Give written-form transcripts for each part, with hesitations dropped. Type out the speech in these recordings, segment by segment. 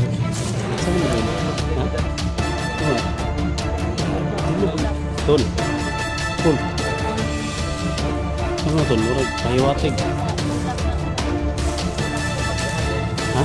Saan mo yun? Ha? Tol. Tol. Ano tol? Murag pahiwatig. Ha?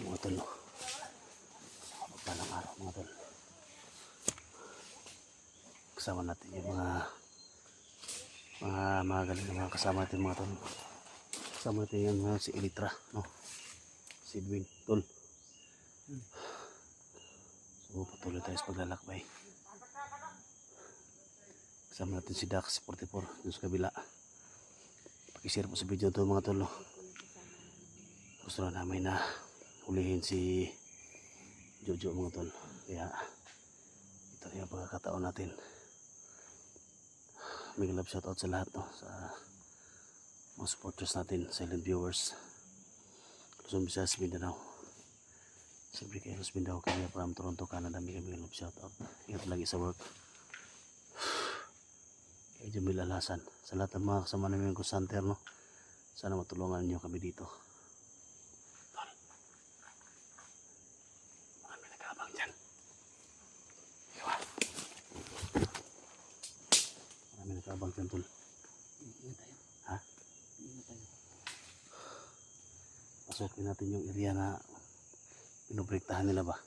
Mga tol. Palang araw mga tol. Kasama natin yung mga galing na mga kasama natin mga tol. Kasama natin yung si Elitra, no? Si Edwin, tol. So patuloy tayo sa paglalakbay. Kasama natin si Dax 44 dun sa kabila. Pakishare po sa video to mga tol, no? Gusto na namin na hulihin si Jojo mga tol. Kaya ito na yung pagkakataon natin. Big love shoutout sa lahat, no? Sa mga supporters natin, silent viewers, Luzon, Visayas, Mindanao. Siyempre kayo Luzon, Mindanao, kami from Toronto, Canada. Big love shoutout. Ingat lagi sa work. Kaya Jamil Alasan. Sa lahat ng mga kasama namin ko Santer, no? Sana matulungan nyo kami dito. Marami nag-aabang dyan. Marami nag-aabang dyan, tol. Ha? Pasukin natin yung area na pinobrektahan nila ba?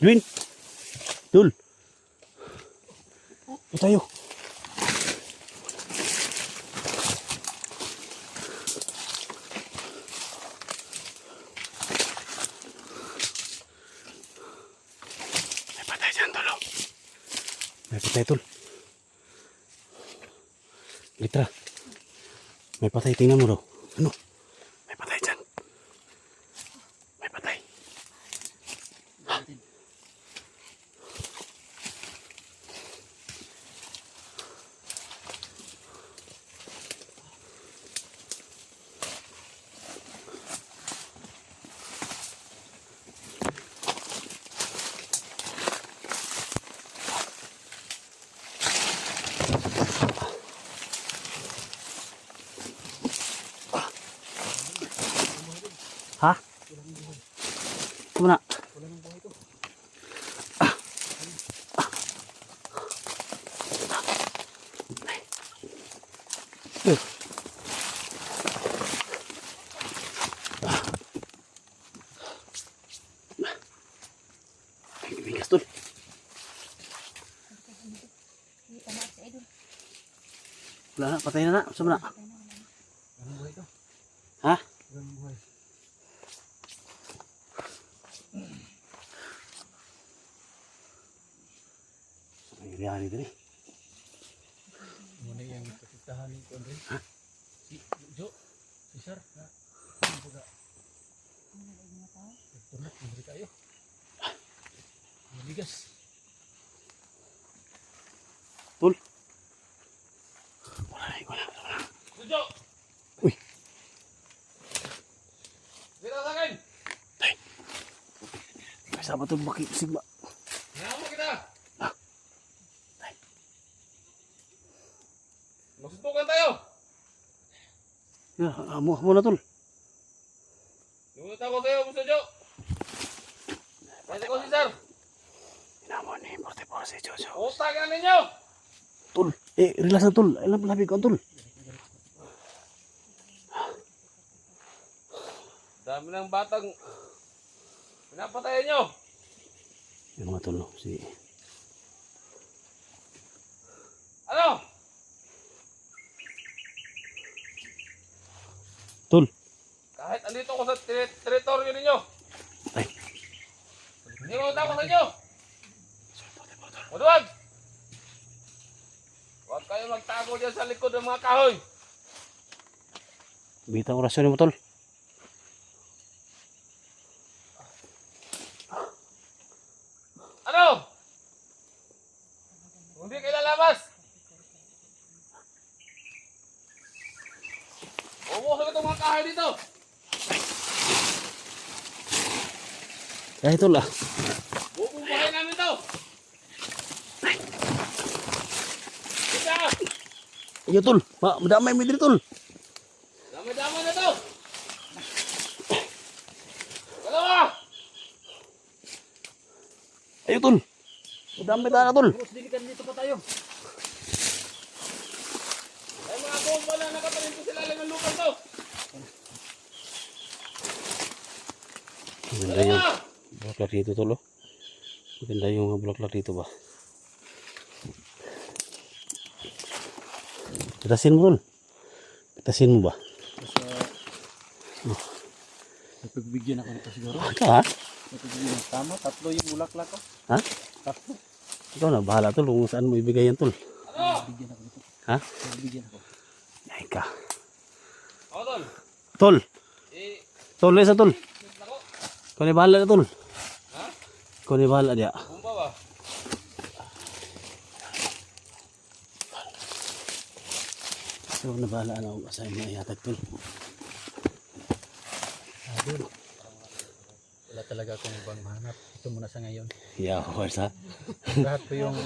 Dwin. Dul. Ito tayo. May patay dyan, Tol. May patay, Tol. Litra. May patay, tingnan mo daw. Ano? May patay dyan. May patay. Ha? Kumana. Bigas Tol. Wala na, patay na na. Saan na? Ha? Nangyayari din eh. Muna yung kapitahan ko rin. Ha? Si Jo, si Sir. Ano ba? Tunat, hindi kayo. Maligas. Tol. Wala. Si Jo! Uy. Dito sa akin! Tay. Kasama ito Sigma. Ngayon mo kita! Tay. Magsuntukan tayo! Ya, amo na Tol. Lumunta ko sa'yo, Gusto Jo! Pwede ko si Sir! Inamo ni Morte po si Jojo. Utagan ninyo! Tol. Relax na Tol. Alam labi ko Tol. Dami ng batang pinapatayan nyo! Yung mga Tol, no? Si... Ano? Tol. Kahit andito ko sa teritoryo ninyo, Ay. hindi ko ako sa inyo! Maduwag! Huwag kayo magtago dyan sa likod ng mga kahoy! Bitang orasyon mo Tol. Ano? Kung di kayo lalabas, umusok itong mga kahoy dito! Eh Tol ah. Bububuhay namin to! Isa! Iyo Tol. Madamay mo dito Tol. Dami-dami na to! Dalawa! Ayo Tol. Madamay tayo na Tol. Bus, dilikan dito pa tayo. Ay mga bomba na nakatarin ko sila lang ng lupa to. Maganda yung bulaklak dito Tol. Oh. Maganda yung bulaklak dito ba. Pitasin mo Tol. Pitasin mo ba? Napagbigyan ako nito siguro. Ikaw ha? Napagbigyan ako. Tama, tatlo yung bulaklak ko. Ha? Tatlo. Ikaw na bahala Tol kung saan mo ibigay yan Tol. Ano? Napagbigyan ako nito. Ha? Napagbigyan ako. Ay ka. Ako tol. Tol. Tol, isa Tol. Ako. Ikaw na bahala na Tol. Ha? Ikaw na bahala diya. Bomba ba? Ikaw na bahala na ako sa mga ihatag Tol. Adol. Wala talaga akong ibang mahanap. Ito muna sa ngayon. Yeah, of course ha. Lahat po yung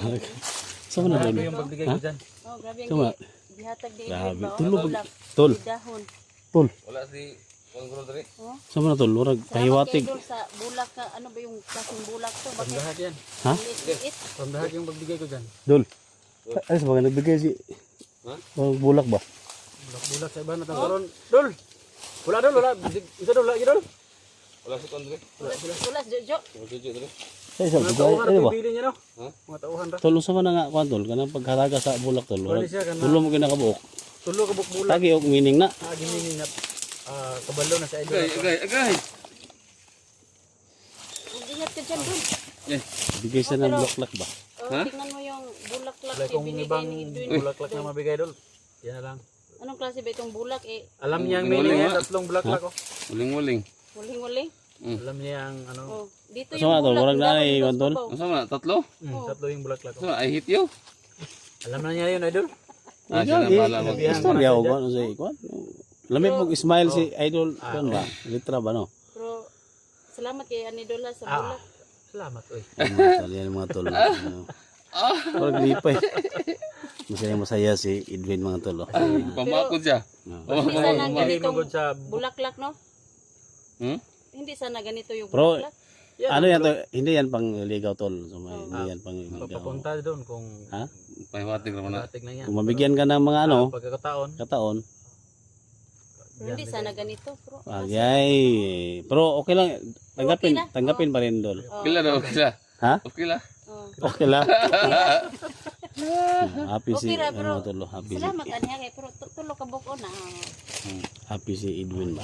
Saan mo na lahat Tol? po yung pagbigay ko dyan. Oh, grabe Saan mo na? ang gihatag din Grabe. ba? Tulog. Bulak, Tol. dahon. Tol. Wala si Juan Grocery. Oh. Saan mo na Tol? Warag Salamat pahiwatig. kay Idol sa bulak na ano ba yung klaseng bulak to? From Bakit lahat yan. Ha? liit-liit? From lahat yung pagbigay ko dyan. Dol. Ay, sa mga nagbigay si... Ha? Bulak ba? Bulak-bulak sa iba na tangkaron. Dol! Wala dol, wala. Isa dol, lagi dol. Wala si Juan Grocery. Ulas, Jojo. Wala si Juan Grocery. Sa isa, Mga dugay, tauhan ano ra ba? pipili niya no. Mga tauhan ra. Tol, sa man nga kuan tol, kanang paghalaga sa bulak tol. Pwede siya kana. Tulo mo kinakabuok. Tulo ka bukbulan. Lagi og meaning na. Gimini na kabalo na sa idol. Agay. Ingat ka dyan dun. Bigay sa ng bulaklak ba? Oh, tingnan mo yung bulaklak Wala eh, kung binigay ibang ni Edwin. bulaklak na mabigay dol. Yan na lang. Anong klase ba itong bulak eh? Alam niya ang Uling-uling, meaning yan, ha? tatlong bulaklak ko. Uling-uling. Huling-huling. Alam niya ang ano. Oh, dito So, nga, tol, warag na dapat eh, yung Juan, tol. babaw. Asa man tatlo? Tatlo yung bulaklak ko. Asa man I hit you? Alam na niya yun idol. Siya na bahala mag. Istorya o kuan sa kuan. Lamay pog smile si idol kuan ba? Litra ba no? Pero salamat kay Anidola sa Ah. bulak. Salamat oy. Yan mga tol. Parang lipay. Masaya si Edwin mga tol. Pamakod siya. Hindi sana Hindi ganitong magod sa bulaklak, no? Hmm? Hindi sana ganito yung Pero, bulaklak. Ano yan to? Hindi yan pang ligaw tol. So, hindi yan pang ligaw. papunta doon kung Ha? Pahiwatig naman na. atik na yan. Kung mabigyan ka ng mga ano, Pagkakataon. kataon, Pero hindi sana ganito, bro. agay. Pero okay lang. Tanggapin, Okay na. tanggapin pa rin dol. Oh, Kila daw, kila. Ha? Okay la. oh. Okay lang. Happy si, Okay ra, pero ano tol, happy si, salamat aniya kay pero tulo ka buko na. happy si Edwin ba?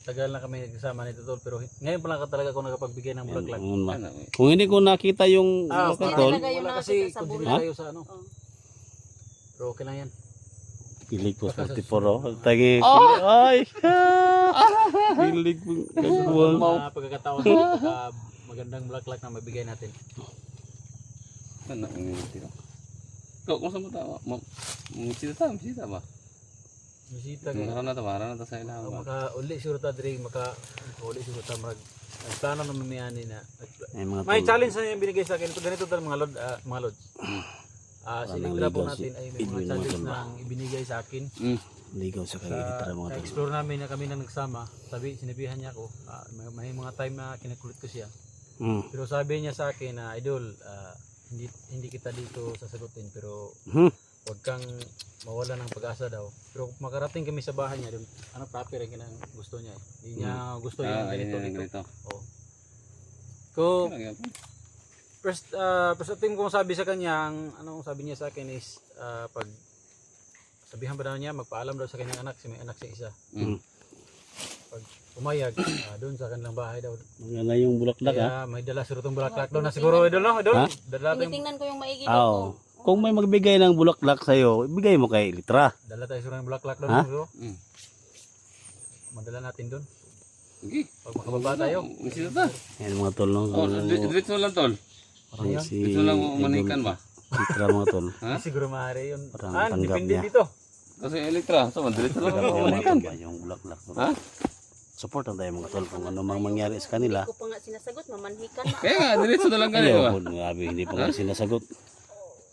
Tagal na kami nagsama nito tol pero ngayon pa lang talaga ako nakapagbigay ng bulaklak. Ano ba? Ano? Kung hindi ko nakita yung Ah, bulaklak, Hindi tol, talaga yung Wala nakita kasi sa consider bulak. tayo sa ano. Oh. Pero okay lang yan. pilig po 44 oh. Tagi. Ay. Pilig po. Kagbuwang. Pagkakataon magandang bulaklak na mabigay natin. Ano ang tiro? Kau kung saan mo tawa? Misita ba? Bisita Harana ta sa ilaw ba? maka-uli siguro ta diri maka-uli siguro ta mag plano na mamiyani na. Ay mga May tol. challenge na yung binigay sa akin. Ito ganito tal mga lods. Sinigra po ligaw natin si ay may Edwin mga challenge Matulba. na ibinigay sa akin. Ligaw sa kagitara mga tol. Explore namin na kami na nagsama. Sabi, sinabihan niya ako, may mga time na kinakulit ko siya. Pero sabi niya sa akin na, idol, hindi kita dito sasagutin pero huwag kang mawala ng pag-asa daw. Pero kung makarating kami sa bahay niya, dun, proper yung kinang gusto niya. Hindi niya gusto yung ganito dito. ganito. Oo. Kung first attempt kong sabi sa kanya, anong sabi niya sa akin is, pag sabihan ba daw niya, magpaalam daw sa kanyang anak, may anak siya isa. Pag umayag, doon sa kanilang bahay daw. Maganda yung bulaklak ha. Kaya may dala surutong bulaklak daw na siguro idol no? Idol? Ha? Dala tayo, Tinitingnan ko yung maigi Oo. dito. Kung may magbigay ng bulaklak sa'yo, ibigay mo kay Litra. dala tayo surutong bulaklak daw Ha? siguro. Madala natin doon. Okay. Pag makababa tayo. Misita ta. Yan mga tol. No? Oh, diretso lang tol. Parang si Diretso lang manikan ba? Litra mga tol. Siguro maaari yun. Parang tanggap Depende niya. dito. Kasi elektra, so diretso lang Yung manikan. mga yung bulaklak. Tol. Ha? Support lang tayo mga tol kung ano mang mangyari sa kanila. Hindi ko pa nga sinasagot, mamanhikan na. Kaya nga, diretso na lang ganito ba? Ayaw, grabe, hindi pa nga sinasagot.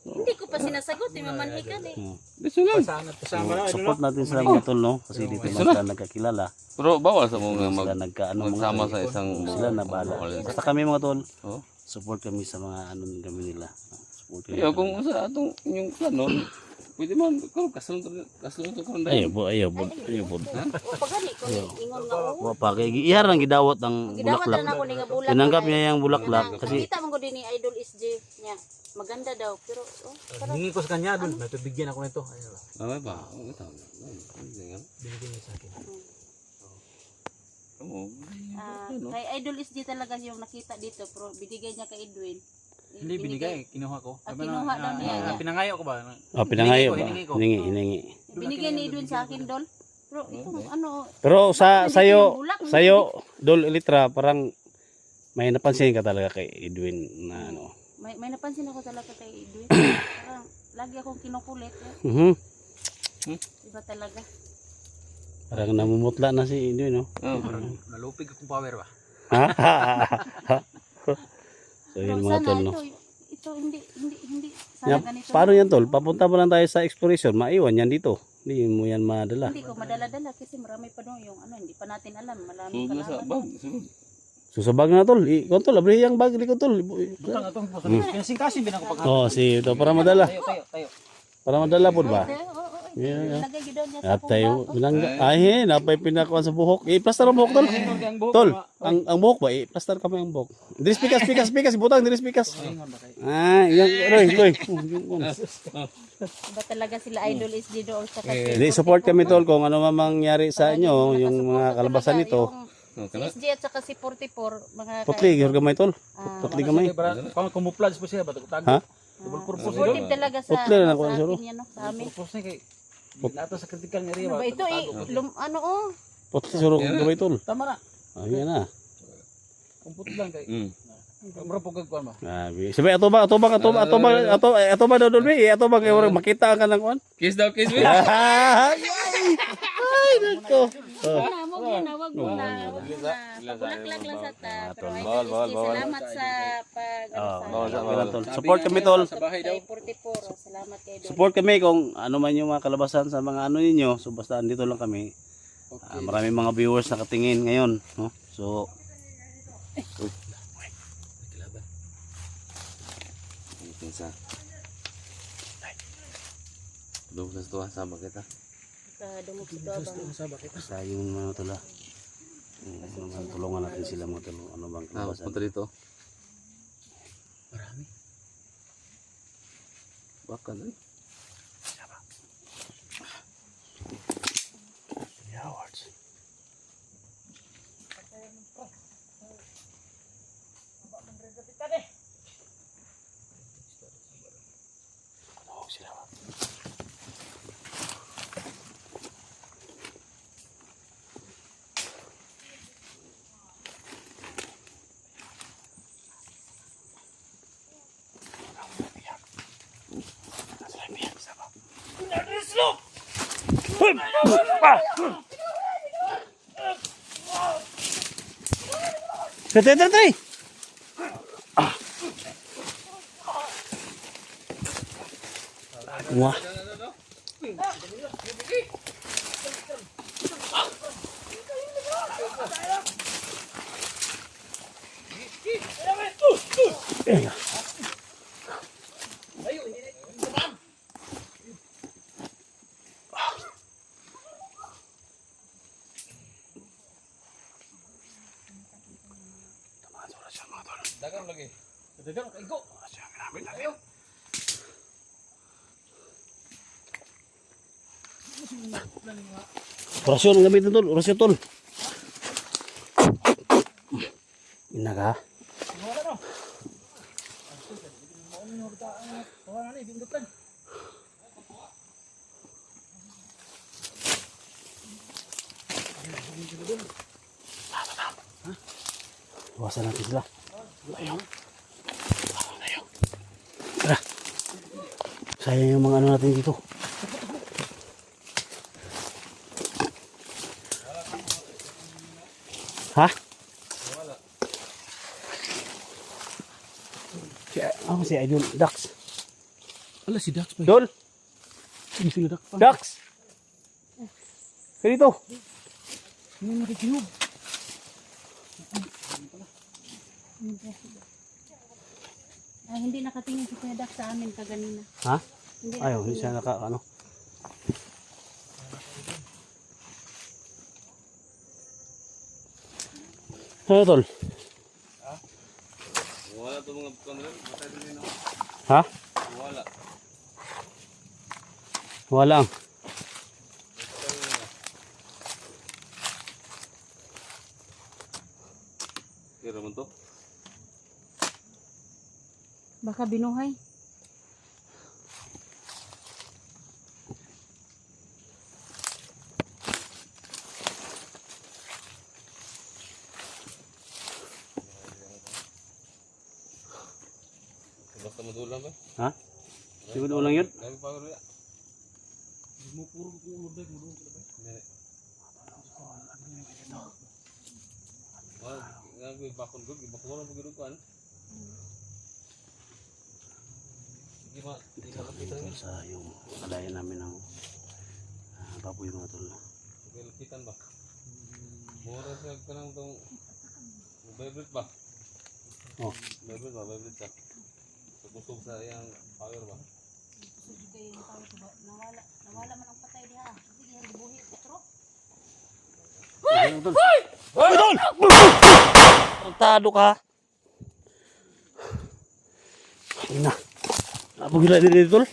Hindi ko pa sinasagot, mamanhikan eh. Diretso lang. Kasama na. Support natin sila mga tol, no? Kasi dito man sila nagkakilala. Pero bawal sa mga Sila nagkaano mga magsama tol. sa isang Sila na bahala. Basta kami mga tol, Oh. support kami sa mga ano kami nila. Support kami. Yo, kung sa atong inyong plano, pwede man karon kasunod to karon dai. Ayaw po. O pagani ko ingon nga oo. Wa pa kay ihar ang gidawat ang Gidawat bulaklak. na ako ni nga bulak. Tinanggap niya yung bulaklak kasi Kita mo ko din ni Idol SJ niya. Maganda daw pero Hingi ko sa kanya doon. May pabigyan ako nito. Ayun. Ay ba? Ito. Binigyan niya sa akin. kay Idol SJ talaga yung nakita dito pero binigay niya kay Edwin. Hindi binigay. Kinuha ko. Kinuha daw niya. Pinangayo ko ba? pinangayo ba? hiningi ko. Hiningi. Binigay ni Edwin sa akin dol. Pero itong ano Pero sayo Dol Litra parang may napansin ka talaga kay Edwin na ano. may napansin ako talaga kay Edwin. Parang lagi akong kinukulit. Iba talaga. Parang namumutla na si Edwin, no? Nalupig akong power ba? So yun mga tol, no? Ito hindi Yan, sana ganito. paano yan tol? Papunta mo lang tayo sa exploration, maiwan yan dito. Hindi mo yan madala. Hindi ko madala-dala kasi marami pa doon yung ano, hindi pa natin alam. Marami Sulod pa na sa naman. bag. Sulod. Susabag na tol. Ikaw tol, abri yung bag, likod tol. Butang atong po. Kinasingkasin din ako pag Oh, si ito para madala. tayo. Para madala po ba? Oo. Yeah. Ilagay yun daw niya sa At tayo, kuba. bilang ay, napay pinakuan sa buhok. I-plaster ang buhok tol. Tol, ang buhok ba? I-plaster kami ang buhok. Diri spikas, butang diri spikas. Ah, yan, Roy. Iba talaga sila idol is dito or sa Di support kami tol kung ano man mangyari sa inyo, yung mga kalabasan nito. Si SG at saka si 44, mga Putli, gyud gamay tol. Ah, Putli gamay. Kung kumuplans po siya, bato tago. Ha? Double purpose supportive yun. talaga sa, Putli na ako, sa sir. akin yan, no? Sa amin. Purpose niya kay nato sa critical nga area. Ano ba ito ano oh. Putli suro gamay tol. Tama na. Ayan na. Kumput lang kay. Mura po kagkuan ba? Sabi, ato ba dodol bi, ato ba kay makita ka nang kuan? Kiss daw, kiss, Will. Ay, nako. Wag mo na. Pagulak lang sa ta. Pero idol SG, salamat sa pag Support kami tol. Sa bahay daw. kay 44. Salamat kay Idol. Support kami kung ano man yung mga kalabasan sa mga ano ninyo. So basta andito lang kami. Maraming mga viewers na katingin ngayon, no? So Pinsa. Dugnas to sama kita. Kadumog sa tuwa bang. basta yung mga tula. Tulungan natin sila mga tulong ano bang Ah, kalabasan. punta dito. Marami. Baka na. Awards. Oh, sila ba? Tre. Wah. Dagang lagi. Dagang kay go. Orasyon ang gamitin tol, orasyon tol. Ina ka? Iwasan natin sila. Ayaw. Ayaw. Tara. Sayang yung mga ano natin dito. Ha? Si Idol Dax. Ala si Dax pa. Dol, Sino sila Dax pa? Dax. Dito. Sino nakikiyog? Hindi nakatingin si Kuya Dak sa amin kaganina. Ha? Hindi Ayaw, hindi siya naka ano. Ano tol? Wala to mga kanil. Matay din na. Ha? Wala. Walang. Kira mo to? Baka binuhay. Basta madulang ba? Ha? Siguro lang yun. Dami pa ulo ya. Mo puro ko murdag mo dun. Wala, ngagoy bakon gud, bakon mo gud kan. Sige ma, di na makita Dito ni. sa yung kalayan namin ng baboy mga tol. Sige lapitan ba. Mura sa kanang tong vibrate ba? Oh. Vibrate ba, vibrate sa. Kusog sa iyang power ba? Sige kayo yung tao diba? Nawala man ang patay diha. Sige yan dibuhi Petro. Idol! Tarantado ka. Ina. Apa gila diri, Idol?